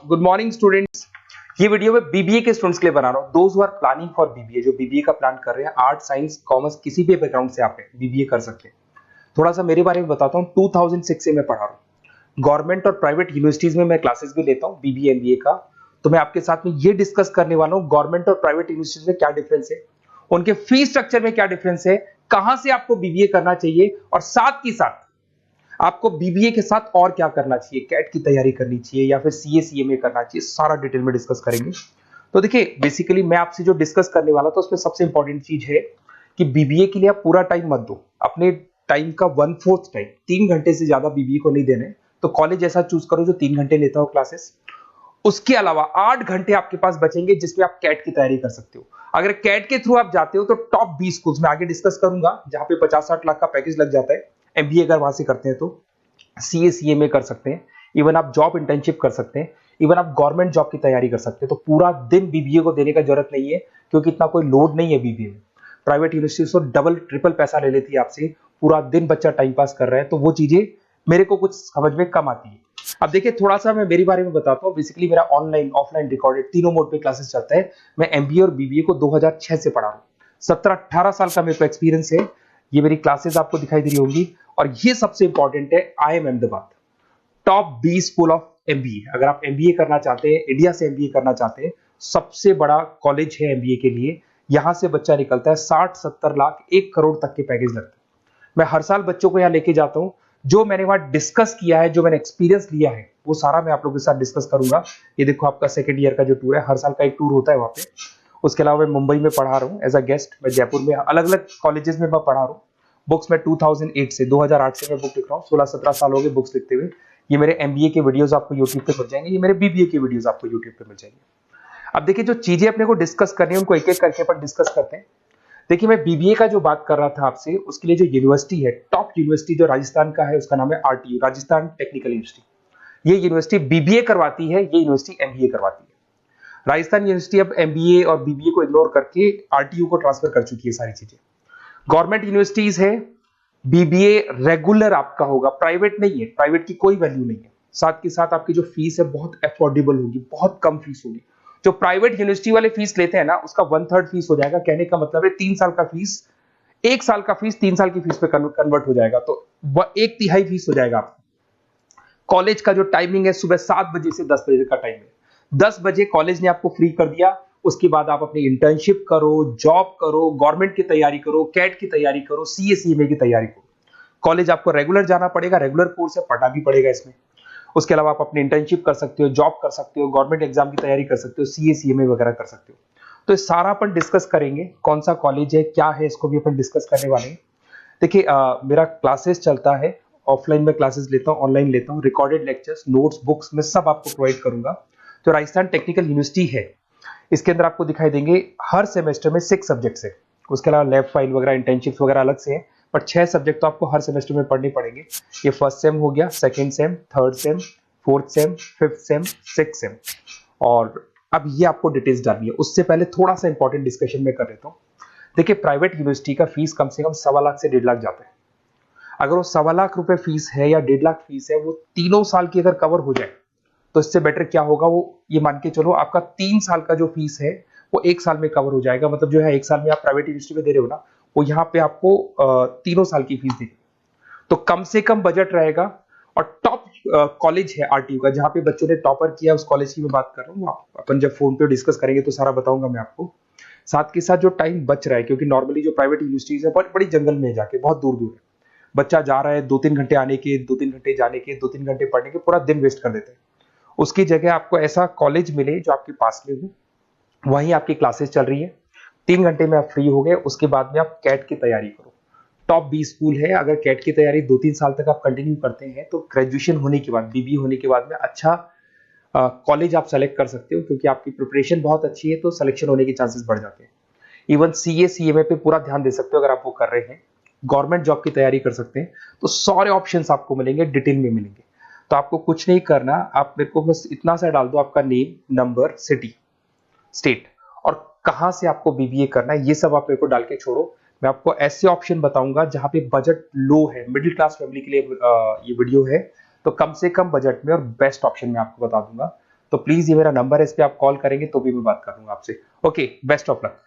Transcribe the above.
Good morning students. ये video मैं BBA के स्टूडेंट्स के लिए बना रहा हूँ। Those who are planning for BBA, जो बीबीए का प्लान कर रहे हैं, आर्ट साइंस कॉमर्स किसी भी बैकग्राउंड से आप बीबीए कर सकते हैं। थोड़ा सा मेरे बारे में बताता हूँ। 2006 से मैं पढ़ा रहा हूँ। गवर्नमेंट और प्राइवेट यूनिवर्सिटीज में मैं क्लासेस भी लेता हूँ बीबीए एमबीए का। तो मैं आपके साथ में ये डिस्कस करने वाला हूँ गवर्नमेंट और प्राइवेट यूनिवर्सिटीज में क्या डिफरेंस है, उनके फीस स्ट्रक्चर में क्या डिफरेंस है, कहां से आपको बीबीए करना चाहिए और साथ ही साथ आपको बीबीए के साथ और क्या करना चाहिए, कैट की तैयारी करनी चाहिए या फिर सीए सीएमए करना चाहिए, सारा डिटेल में डिस्कस करेंगे। तो देखिए बेसिकली मैं आपसे जो डिस्कस करने वाला था उसमें सबसे इंपॉर्टेंट चीज है कि बीबीए के लिए आप पूरा टाइम मत दो, अपने टाइम का 1/4 टाइम, 3 घंटे से ज्यादा बीबीए को नहीं देने। तो कॉलेज ऐसा चूज करो जो 3 घंटे लेता हो क्लासेस। उसके अलावा 8 घंटे आपके पास बचेंगे जिसमें आप कैट की तैयारी कर सकते हो। अगर कैट के थ्रू आप जाते हो तो टॉप 20 स्कूल्स में आगे डिस्कस करूंगा जहां पे 50-60 लाख का पैकेज लग जाता है। एमबीए अगर वहां से करते हैं तो सीए सीएमए कर सकते हैं, इवन आप जॉब इंटर्नशिप कर सकते हैं, इवन आप गवर्नमेंट जॉब की तैयारी कर सकते हैं। तो पूरा दिन बीबीए को देने का जरूरत नहीं है क्योंकि इतना कोई लोड नहीं है बीबीए में। प्राइवेट यूनिवर्सिटी तो डबल ट्रिपल पैसा ले लेती है आपसे, पूरा दिन बच्चा टाइम पास कर रहा है, तो वो चीजें मेरे को कुछ समझ में कम आती है। अब देखिए थोड़ा सा मैं मेरे बारे में बताता हूँ। बेसिकली मेरा ऑनलाइन ऑफलाइन रिकॉर्डेड तीनों मोड पे क्लासेस चलता है। मैं एमबीए और बीबीए को 2006 से पढ़ा रहा हूँ। 17-18 साल का मेरे को एक्सपीरियंस है। ये मेरी क्लासेस आपको दिखाई दे रही होंगी। और ये सबसे इंपॉर्टेंट है, IIM Ahmedabad top 20 school of MBA. अगर आप एमबीए करना चाहते हैं, इंडिया से एमबीए करना चाहते हैं, सबसे बड़ा कॉलेज है एमबीए के लिए। यहां से बच्चा निकलता है 60-70 लाख 1 करोड़ तक के पैकेज लगते हैं। मैं हर साल बच्चों को यहाँ लेके जाता हूँ। जो मैंने वहां डिस्कस किया है, जो मैंने एक्सपीरियंस लिया है, वो सारा मैं आप लोगों के साथ डिस्कस करूंगा। ये देखो आपका सेकंड ईयर का जो टूर है, हर साल का एक टूर होता है वहां पे। उसके अलावा मैं मुंबई में पढ़ा रहा हूँ एज अ गेस्ट। मैं जयपुर में अलग अलग कॉलेजेस में मैं पढ़ा रहा हूँ। बुक्स में 2008 से 2008 से मैं बुक लिख रहा हूँ। 16-17 साल हो गए बुक्स लिखते हुए। ये मेरे एमबीए के वीडियोस आपको यूट्यूब पे मिल जाएंगे, ये मेरे बीबीए के वीडियोस आपको यूट्यूब पे मिल जाएंगे। अब देखिए जो चीजें अपने को डिस्कस करनी है उनको एक एक करके अपन डिस्कस करते हैं। देखिए मैं बीबीए का जो बात कर रहा था आपसे, उसके लिए जो यूनिवर्सिटी है, टॉप यूनिवर्सिटी जो राजस्थान का है, उसका नाम है आरटीयू, राजस्थान टेक्निकल यूनिवर्सिटी। ये यूनिवर्सिटी बीबीए करवाती है, ये यूनिवर्सिटी एमबीए करवाती है। राजस्थान यूनिवर्सिटी अब एमबीए और बीबीए को इग्नोर करके आरटीयू को ट्रांसफर कर चुकी है सारी चीजें। गवर्नमेंट यूनिवर्सिटीज है, बीबीए रेगुलर आपका होगा, प्राइवेट नहीं है, प्राइवेट की कोई वैल्यू नहीं है। साथ के साथ आपकी जो फीस है बहुत अफोर्डेबल होगी, बहुत कम फीस होगी। जो प्राइवेट यूनिवर्सिटी वाले फीस लेते हैं ना, उसका 1/3 फीस हो जाएगा। कहने का मतलब है 3 साल का फीस, 1 साल का फीस 3 साल की फीस पे कन्वर्ट हो जाएगा, तो 1/3 फीस हो जाएगा आपका। कॉलेज का जो टाइमिंग है सुबह 7 बजे से 10 बजे का टाइम है। 10 बजे कॉलेज ने आपको फ्री कर दिया। उसके बाद आप अपनी इंटर्नशिप करो, जॉब करो, गवर्नमेंट की तैयारी करो, कैट की तैयारी करो, सीए सीएमए की तैयारी करो। कॉलेज आपको रेगुलर जाना पड़ेगा, रेगुलर कोर्स है, पढ़ना भी पड़ेगा इसमें। उसके अलावा आप अपनी इंटर्नशिप कर सकते हो, जॉब कर सकते हो, गवर्नमेंट एग्जाम की तैयारी कर सकते हो, सीए सीएमए वगैरह कर सकते हो। तो ये सारा अपन डिस्कस करेंगे। कौन सा कॉलेज है, क्या है, इसको भी अपन डिस्कस करने वाले हैं। देखिए मेरा क्लासेस चलता है, ऑफलाइन में क्लासेस लेता हूँ, ऑनलाइन लेता हूँ, रिकॉर्डेड लेक्चर्स, नोट्स, बुक्स में सब आपको प्रोवाइड करूंगा। तो राजस्थान टेक्निकल यूनिवर्सिटी है, इसके अंदर आपको दिखाई देंगे हर सेमेस्टर में 6 सब्जेक्ट्स है। उसके अलावा लैब फाइल वगैरह, इंटर्नशिप्स वगैरह अलग से है, पर 6 सब्जेक्ट तो आपको हर सेमेस्टर में पढ़ने पड़ेंगे। ये फर्स्ट सेम हो गया, second same, third same, fourth same, fifth sem, sixth same. और अब ये आपको डिटेल्स डालनी है। उससे पहले थोड़ा सा इंपॉर्टेंट डिस्कशन में कर लेता हूँ। देखिए प्राइवेट यूनिवर्सिटी का फीस कम से कम 1.25 लाख से 1.5 लाख जाता है। अगर वो 1.25 लाख रुपए फीस है या 1.5 लाख फीस है, वो तीनों साल की अगर कवर हो जाए तो इससे बेटर क्या होगा, वो ये मान के चलो आपका 3 साल का जो फीस है वो 1 साल में कवर हो जाएगा। मतलब जो है 1 साल में आप प्राइवेट यूनिवर्सिटी में दे रहे हो ना, वो यहाँ पे आपको तीनों साल की फीस देगी। तो कम से कम बजट रहेगा। और टॉप कॉलेज है आरटीयू का, जहां पे बच्चों ने टॉपर किया, उस कॉलेज की मैं बात कर रहा हूँ। अपन जब फोन पे डिस्कस करेंगे तो सारा बताऊंगा मैं आपको। साथ के साथ जो टाइम बच रहा है, क्योंकि नॉर्मली जो प्राइवेट यूनिवर्सिटीज है बहुत बड़ी जंगल में जाके, बहुत दूर दूर है, बच्चा जा रहा है 2-3 घंटे आने के, 2-3 घंटे जाने के, 2-3 घंटे पढ़ने के, पूरा दिन वेस्ट कर देते हैं। उसकी जगह आपको ऐसा कॉलेज मिले जो आपके पास में हो, वहीं आपकी क्लासेस चल रही है, 3 घंटे में आप फ्री हो गए। उसके बाद में आप कैट की तैयारी करो। टॉप 20 स्कूल है। अगर कैट की तैयारी 2-3 साल तक आप कंटिन्यू करते हैं तो ग्रेजुएशन होने के बाद, बीबीए होने के बाद में अच्छा कॉलेज आप सेलेक्ट कर सकते हो, क्योंकि आपकी प्रिपरेशन बहुत अच्छी है तो सिलेक्शन होने के चांसेस बढ़ जाते हैं। इवन सीए सीएमए पे पूरा ध्यान दे सकते हो अगर आप वो कर रहे हैं। गवर्नमेंट जॉब की तैयारी कर सकते हैं। तो सारे ऑप्शंस आपको मिलेंगे, डिटेल में मिलेंगे। तो आपको कुछ नहीं करना, आप मेरे को बस इतना सा डाल दो, आपका नेम, नंबर, सिटी, स्टेट और कहां से आपको बीबीए करना है, ये सब आप मेरे को डाल के छोड़ो। मैं आपको ऐसे ऑप्शन बताऊंगा जहां पे बजट लो है, मिडिल क्लास फैमिली के लिए ये वीडियो है। तो कम से कम बजट में और बेस्ट ऑप्शन में आपको बता दूंगा। तो प्लीज ये मेरा नंबर है, इस पे आप कॉल करेंगे तो भी मैं बात करूंगा आपसे। Okay, best of luck.